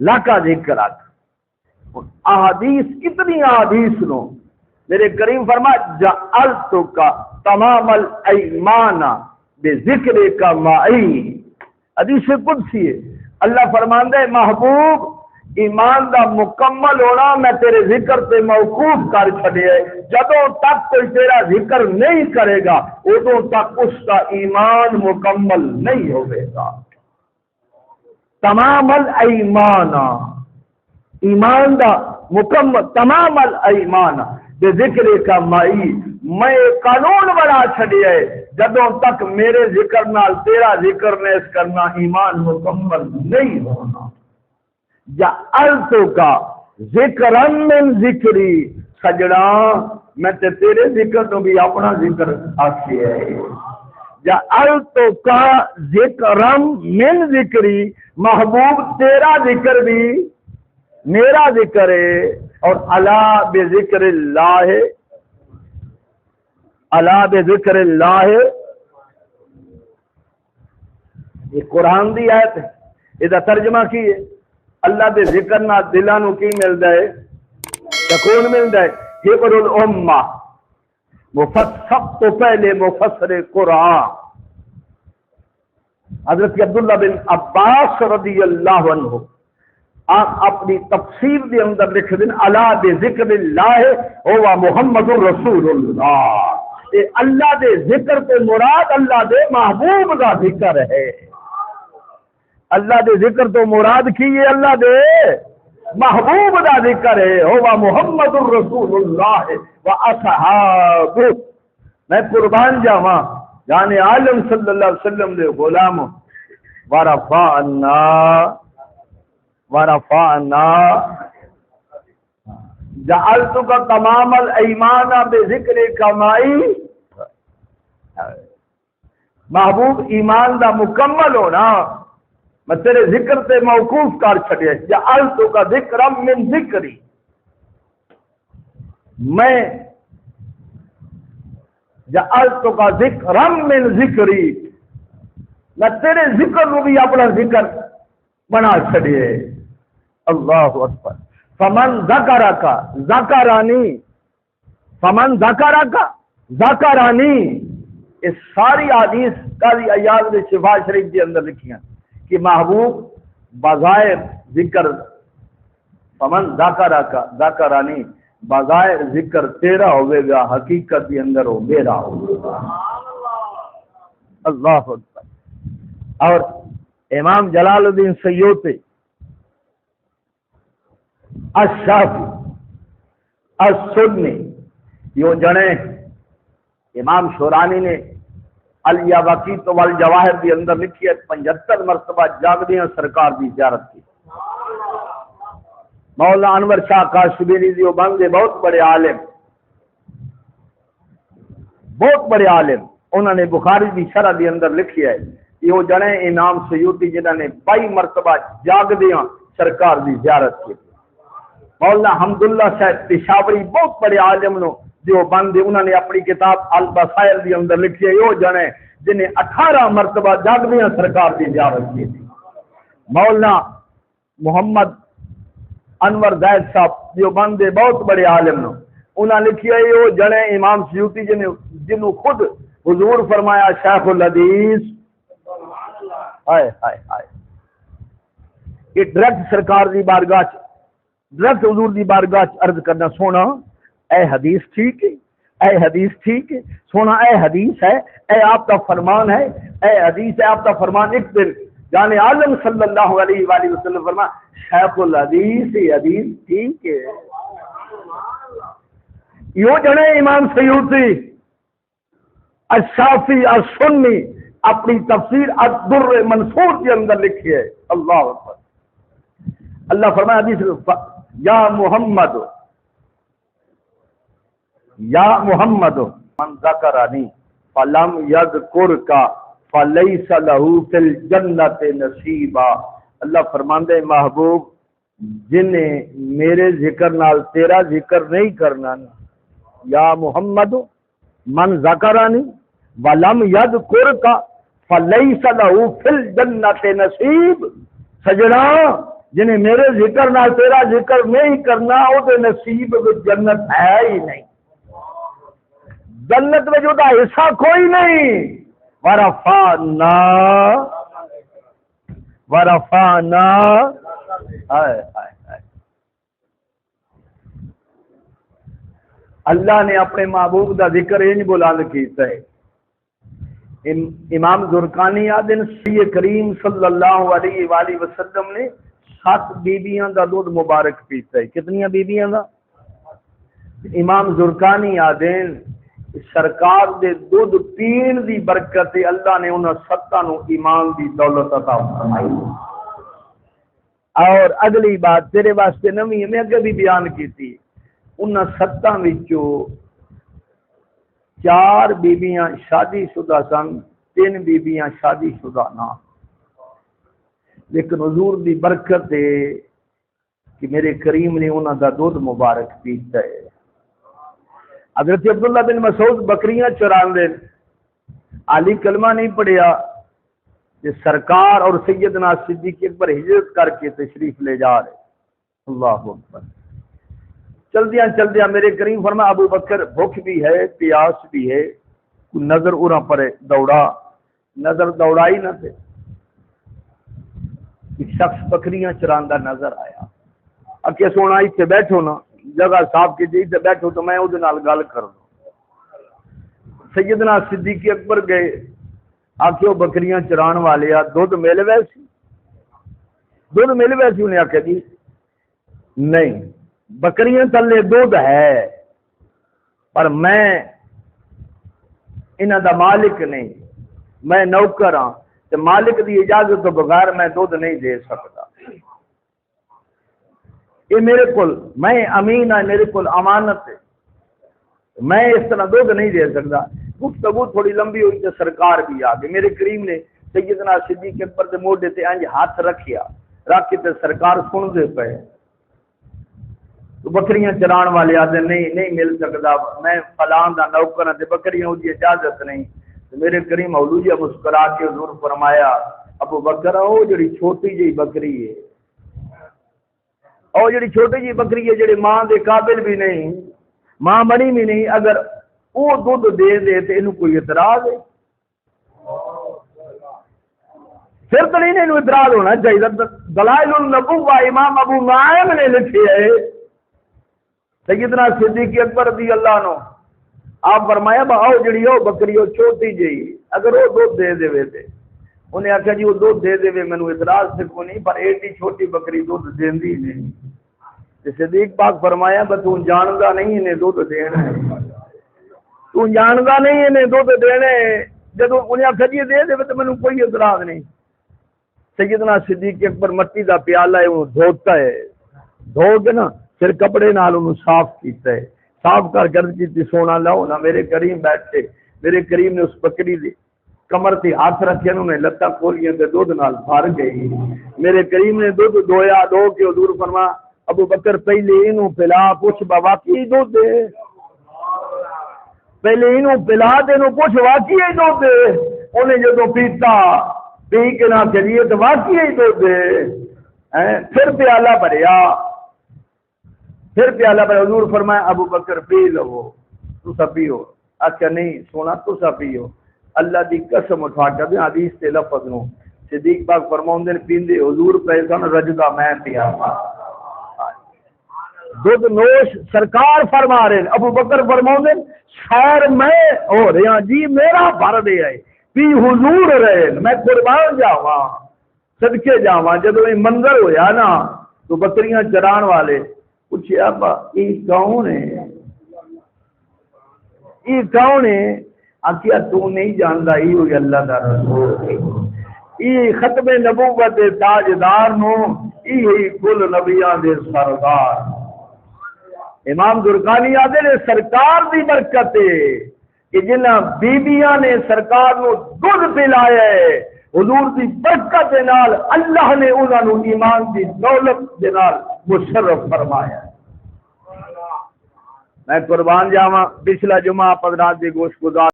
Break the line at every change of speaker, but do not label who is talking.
لاکا ذکر احادیث اتنی احادیث نو میرے کریم فرما جعلتک تمام الایمان بذکرک معی، حدیث قدسی ہے، اللہ فرماندا ہے محبوب ایمان دا مکمل ہونا میں تیرے ذکر تے موقوف کر چھڈیا ہے، جدوں تک کوئی تیرا ذکر نہیں کرے گا ادوں تک اس کا ایمان مکمل نہیں ہوئے گا۔ تمام الایمان، ایمان دا مکمل، تمام الایمان بے ذکر کا معی، میں قانون بنا چھڑیا ہے جدوں تک میرے ذکر نال تیرا ذکر نیس کرنا ایمان مکمل نہیں ہونا۔ جعلتک ذکرا من ذکری، سجڑا میں تے تیرے ذکر تو بھی اپنا ذکر آکھی ہے۔ جعلتک ذکرا من ذکری، محبوب تیرا ذکر بھی میرا ذکر ہے، اور الا بذکر اللہ، الا بذکر اللہ، یہ قرآن دی آیت ہے، یہ ترجمہ کی ہے۔ اللہ دے ذکر نہ دلاں نو کی ملدا ہے؟ سکون ملدا ہے۔ حبر الامہ، سب تو پہلے مفسر قرآن حضرت عبداللہ بن عباس رضی اللہ عنہ آپ اپنی تفسیر دے اندر لکھ دین الا بذکر اللہ ہوا محمد رسول اللہ، اے اللہ دے ذکر تے مراد اللہ دے محبوب دا ذکر ہے۔ اللہ دے ذکر تو مراد کی ہے اللہ دے محبوب دا ذکر ہے، ہوا محمد رسول اللہ و اصحاب، میں قربان جاواں جان عالم صلی اللہ علیہ وسلم دے غلام ورفعنا جعلتک تمام الایمان بذکرک معی، محبوب ایمان دا مکمل ہونا میں تیرے ذکر تے موقوف کر چھڑیا۔ جعلتک ذکرا من ذکری، میں جعلتک ذکرا من ذکری، میں تیرے ذکر کو بھی اپنا ذکر بنا چھڑیے۔ اللہ اکبر۔ فمن ذکرک ذکرانی، فمن ذکرک ذکرانی، اس ساری حدیث قاضی عیاض نے شفا شریف کے اندر لکھی ہیں کہ محبوب بظاہر ذکر، فمن ذکرک ذکرانی، بظاہر ذکر تیرا ہوئے گا، حقیقت کے اندر وہ میرا ہوگا۔ اللہ اکبر۔ اور امام جلال الدین سیوطی الشافعی السنی، یوں جنے امام شورانی نے الیاقوت والجواہر کے اندر لکھی ہے 75 مرتبہ جاگدیاں سرکار کی زیارت کی۔ مولانا انور شاہ کاشمیری دیوبند کے بہت بڑے عالم، بہت بڑے عالم، انہوں نے بخاری کی شرح کے اندر لکھی ہے، یہ جنے امام سیوطی جنہوں نے 22 مرتبہ جاگدیاں سرکار کی زیارت کی۔ مولانا حمداللہ صاحب پشاوری بہت بڑے عالم نو دیوبند، انہوں نے اپنی کتاب البصائر کے اندر لکھی ہے، یہ جنے جنہیں 18 مرتبہ جاگدیاں سرکار کی زیارت کی تھی۔ مولانا محمد انور زید صاحب دیوبند دے بہت بڑے عالم نو، انہوں نے لکھی ہے یہ جنے امام سیوطی جنہوں خود حضور فرمایا شیخ الحدیث، ہائے ہائے ہائے، یہ ڈائریکٹ سرکار دی بارگاہ، ڈائریکٹ حضور دی بارگاہ عرض کرنا، سونا اے حدیث ٹھیک ہے، اے حدیث ٹھیک ہے، سونا اے حدیث ہے، اے آپ کا فرمان ہے، اے حدیث ہے آپ کا فرمان۔ ایک دن جانے عالم صلی اللہ علیہ وآلہ وسلم فرما شیخ الحدیث، یہ حدیث ٹھیک ہے۔ یوں جنے امام سیوطی الشافعی السنی اپنی تفسیر الدر منصور کے اندر لکھی ہے۔ اللہ اکبر۔ اللہ فرمایا حدیث یا محمد، یا محمد من ذکرنی فلم یذکرک فلیس لہ فی الجنۃ نصیبا، اللہ فرماندے محبوب جنہیں میرے ذکر نال تیرا ذکر نہیں کرنا، یا محمد من ذکرنی ولم یذکرک فلیس لہ فی الجنۃ نصیب، سجنا جنہیں میرے ذکر نہ تیرا ذکر نہیں کرنا وہ دے نصیب میں جنت ہے ہی نہیں، جنت میں جو حصہ کوئی نہیں۔ ورفعنا اللہ نے اپنے محبوب دا ذکر انج بلند کیتا ہے۔ امام زرقانی آدن نبی کریم صلی اللہ علیہ وآلہ وسلم نے 7 بیبیاں دا دودھ مبارک پیتا ہے۔ کتنی بیبیاں دا؟ امام زرقانی آدن سرکار دے دودھ پین دی برکت اللہ نے انہاں 7 نو ایمان دی دولت عطا فرمائی۔ اور اگلی بات تیرے واسطے نویں میں اگے بھی بیان کی تھی، انہاں 7 وچوں 4 بیبیاں شادی شدہ سن، 3 بیبیاں شادی شدہ نہ، لیکن حضور دی برکت ہے کہ میرے کریم نے انہاں دا دودھ مبارک پیتا ہے۔ حضرت عبداللہ بن مسعود بکریاں چراندے، علی کلمہ نہیں پڑھیا کہ سرکار اور سیدنا صدیق اکبر ہجرت کر کے تشریف لے جا رہے، اللہ اکبر۔ چل دیا میرے کریم فرما ابو بکر بھوک بھی ہے پیاس بھی ہے، نظر اُرا پڑے دوڑا، نظر دوڑائی نہ تھے، ایک شخص بکریاں چراندہ نظر آیا، اکے سونا اتنے بیٹھو نا، جگہ صاحب کی جی تے بیٹھو تو میں وہ گل کر دوں۔ سیدنا صدیق اکبر گئے، آکے وہ بکریاں چران والے دودھ مل ویسی، دودھ مل ویسی، انہیں آکے جی نہیں بکریاں تلے دودھ ہے پر میں انہاں دا مالک نہیں، میں نوکر ہاں تے مالک دی اجازت تو بغیر میں دودھ نہیں دے سکتا، یہ میرے کول میں امین ہاں، میرے کول امانت ہے، میں اس طرح دودھ نہیں دے سکتا۔ گفتگو تھوڑی لمبی ہوئی تو سرکار بھی آ گئے، میرے کریم نے سیدنا صدیق اکبر دے موڈے تے انج ہاتھ رکھیا، رکھ کے تے سرکار سن دے پے، تو بکریاں چران والے آدھے نہیں مل سکتا، میں فلان دا نوکر ہاں تے بکریاں دی اجازت نہیں۔ تو میرے کریم اولوجہ مسکرا کے حضور فرمایا ابو بکر او جڑی چھوٹی جی بکری ہے، او جڑی چھوٹی جی بکری ہے جڑی ماں دے قابل بھی نہیں، ماں بنی بھی نہیں، اگر وہ دودھ دے دے تو انہوں کوئی اعتراض ہے؟ پھر تو نہیں انہوں اعتراض ہونا چاہیے۔ دلائل النبوہ امام ابو نعیم نے لکھے ہے، سیدنا صدیق اکبر رضی اللہ عنہ آپ فرمایا آؤ جڑی ہو بکری ہو چھوٹی جی، اگر وہ دودھ دے دے تے انہیں آخیا جی وہ دودھ دے دے مینوں اعتراض تے کوئی نہیں، پر ایڈی چھوٹی بکری دودھ دیندی نہیں۔ صدیق پاک فرمایا تو جاندا نہیں انہیں دودھ دینا ہے، تو جاندا نہیں انہیں دودھ دینے، جدو انہیں آخیا جی دے دے تو مینوں کوئی اعتراض نہیں۔ سیدنا صدیق اکبر مٹی دا پیالہ ہے وہ دھوتا ہے، دھو کے نا پھر کپڑے نال انہوں صاف کیتا ہے، صاف کر کی سونا لاؤ نا، میرے کریم بیٹھے، میرے کریم نے اس بکری دی کمر تے ہاتھ رکھے، انہوں نے لتاں کھولیاں تے دودھ نال بھر گئی، میرے کریم نے دودھ دھویا، دھو کے حضور فرما ابو بکر پہلے انہوں پلا پوچھ واقعی دودھ دے، پہلے انہوں پلا دے انہوں پوچھ واقعی دودھ دے، انہیں جدو پیتا پی کے نہ چلیے تو واقعی دودھ دے، پھر پیالہ بھریا، پھر پیالہ پر حضور فرمایا ابو بکر پی لو، تسا پیو، اچھا نہیں سونا تسا پیو، اللہ دی قسم اٹھا کے حدیث تے لفظ نو صدیق پاک فرماؤندے پیندے حضور پہ سن رجدہ میں پیا، دودھ نوش سرکار فرما رہے، ابو بکر فرماؤندے خیر میں ہو رہا جی میرا بھر دے آئے پی حضور رہے، میں قربان جاواں صدقے جاواں۔ جدو یہ منظر ہویا نا تو بکریاں چران والے پوچھے ابا یہ کون ہے، یہ کون ہے؟ آخیا تو نہیں جانتا یہ ہوئی اللہ دا رسول، یہ ختم نبوت دے تاجدار نو، یہ کل نبیاں دے سردار۔ امام زرقانی آدھے نے سرکار دی برکت ہے کہ جنہ بیبیاں نے سرکار نو دودھ پلایا ہے، حضور دی برکت دے نال اللہ نے انہاں نو ایمان دی دولت دے نال مشرف فرمایا۔ میں قربان جاواں، پچھلا جمعہ 15 دی گوشت گزار